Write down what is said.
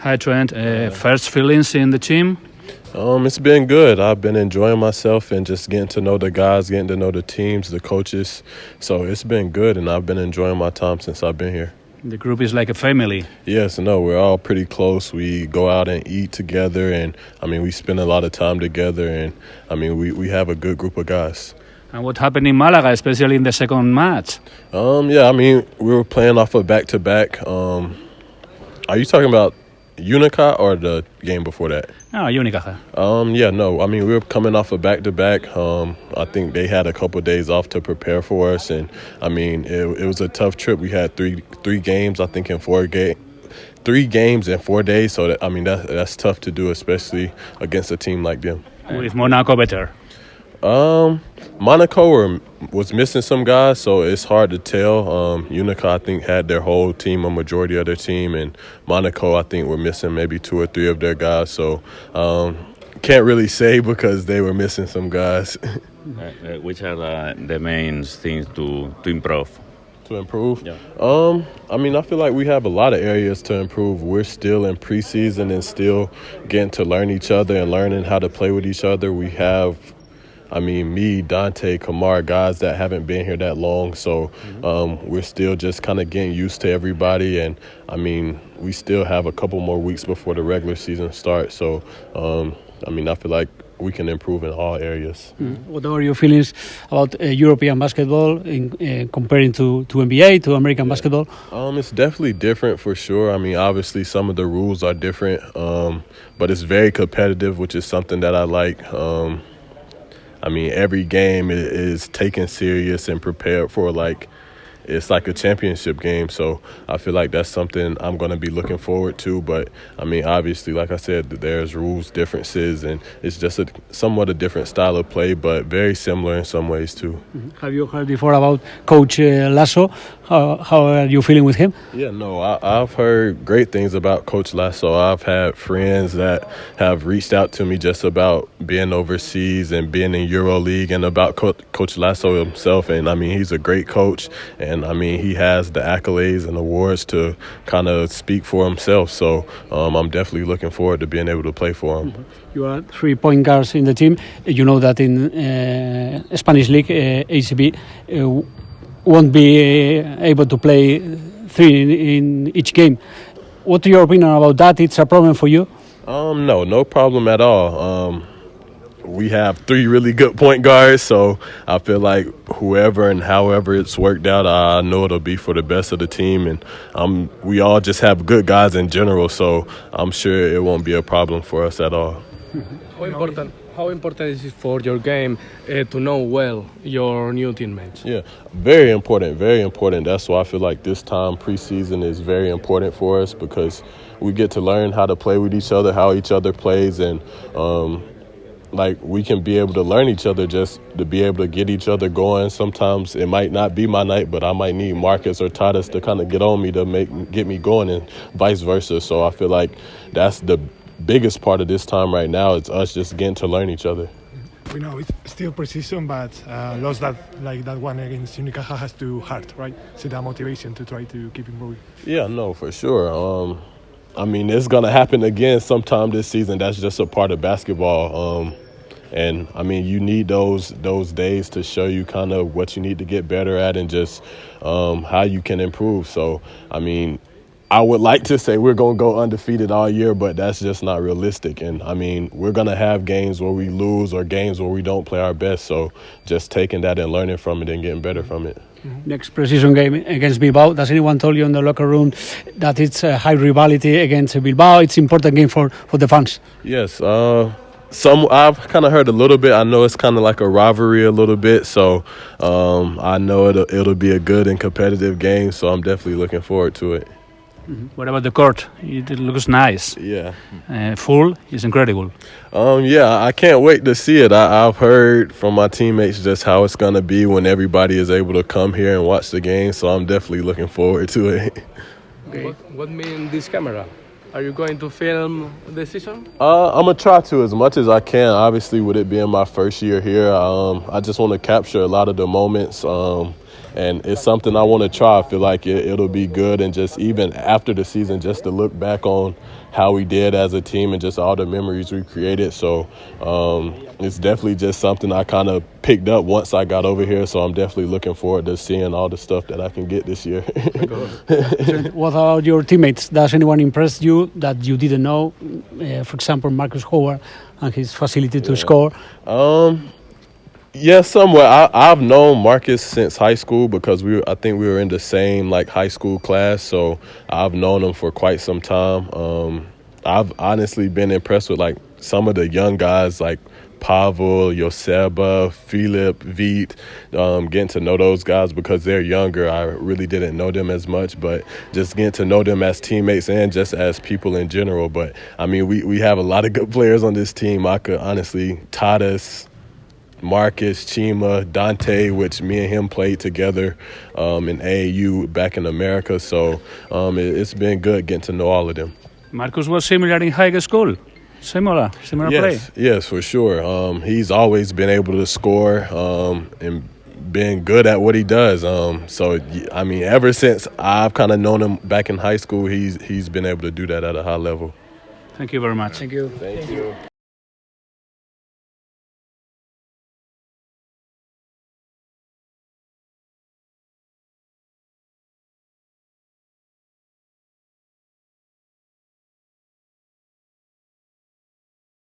Hi, Trent. First feelings in the team? It's been good. I've been enjoying myself and just getting to know the guys, getting to know the teams, the coaches. So it's been good, and I've been enjoying my time since I've been here. The group is like a family. Yes, no, we're all pretty close. We go out and eat together, and, we spend a lot of time together, and, we have a good group of guys. And what happened in Malaga, especially in the second match? We were playing off a back-to-back. Are you talking about Unica or the game before that? No, Unicaja. We were coming off a back-to-back. I think they had a couple of days off to prepare for us, and it was a tough trip. We had three games, I think, in 3 games in 4 days. So that's tough to do, especially against a team like them. With Monaco better. Monaco was missing some guys, so it's hard to tell. Unica, I think, had their whole team, a majority of their team, and Monaco, I think, were missing maybe 2 or 3 of their guys. So can't really say because they were missing some guys. Which are the main things to improve? To improve? Yeah. I feel like we have a lot of areas to improve. We're still in preseason and still getting to learn each other and learning how to play with each other. We have me, Dante, Kamar, guys that haven't been here that long. So we're still just kind of getting used to everybody. And, we still have a couple more weeks before the regular season starts. So, I feel like we can improve in all areas. What are your feelings about European basketball in comparing to NBA, to American basketball? It's definitely different for sure. Obviously some of the rules are different, but it's very competitive, which is something that I like. Every game is taken serious and prepared for it's like a championship game. So I feel like that's something I'm going to be looking forward to. But, obviously, like I said, there's rules differences, and it's just somewhat a different style of play, but very similar in some ways too. Have you heard before about Coach Lasso? How are you feeling with him? Yeah, no, I've heard great things about Coach Lasso. I've had friends that have reached out to me just about being overseas and being in EuroLeague and about Coach Lasso himself. And, he's a great coach. And, he has the accolades and awards to kind of speak for himself. So I'm definitely looking forward to being able to play for him. You are 3 point guards in the team. You know that in Spanish League, ACB, won't be able to play 3 in each game. What's your opinion about that? It's a problem for you? No problem at all. We have 3 really good point guards, so I feel like whoever and however it's worked out, I know it'll be for the best of the team, and we all just have good guys in general, so I'm sure it won't be a problem for us at all. How important is it for your game to know well your new teammates? Yeah, very important, very important. That's why I feel like this time preseason is very important for us because we get to learn how to play with each other, how each other plays, and we can be able to learn each other just to be able to get each other going. Sometimes it might not be my night, but I might need Marcus or Titus to kind of get on me to get me going and vice versa. So I feel like that's the biggest part of this time right now. It's us just getting to learn each other. We know it's still preseason, but loss that one against Unicaja has to hurt, right? So that motivation to try to keep improving. Yeah, no, for sure. It's going to happen again sometime this season. That's just a part of basketball. And, you need those days to show you kind of what you need to get better at and just how you can improve. So, I would like to say we're going to go undefeated all year, but that's just not realistic. And, we're going to have games where we lose or games where we don't play our best. So just taking that and learning from it and getting better from it. Next preseason game against Bilbao. Does anyone tell you in the locker room that it's a high rivalry against Bilbao? It's an important game for the fans. Yes. I've kind of heard a little bit. I know it's kind of like a rivalry a little bit. So I know it'll be a good and competitive game. So I'm definitely looking forward to it. What about the court? It looks nice. Yeah. Full is incredible. I can't wait to see it. I've heard from my teammates just how it's going to be when everybody is able to come here and watch the game. So I'm definitely looking forward to it. Okay. What means this camera? Are you going to film the season? I'm going to try to as much as I can. Obviously, with it being my first year here, I just want to capture a lot of the moments and it's something I want to try. I feel like it'll be good, and just even after the season, just to look back on how we did as a team and just all the memories we created. So it's definitely just something I kind of picked up once I got over here. So I'm definitely looking forward to seeing all the stuff that I can get this year. What about your teammates? Does anyone impress you that you didn't know? For example, Marcus Howard and his facility to score. Yeah, somewhat. I've known Marcus since high school because I think we were in the same like high school class, so I've known him for quite some time. I've honestly been impressed with like some of the young guys like Pavel, Joseba, Filip, Vít, getting to know those guys because they're younger. I really didn't know them as much, but just getting to know them as teammates and just as people in general. But I mean, we have a lot of good players on this team. I could honestly, Tadas, Marcus, Chima, Dante, which me and him played together in AAU back in America. So it's been good getting to know all of them. Marcus was similar in high school. Similar play. Yes, for sure. He's always been able to score and been good at what he does. So, I mean, ever since I've kind of known him back in high school, he's been able to do that at a high level. Thank you very much. Thank you. Thank you.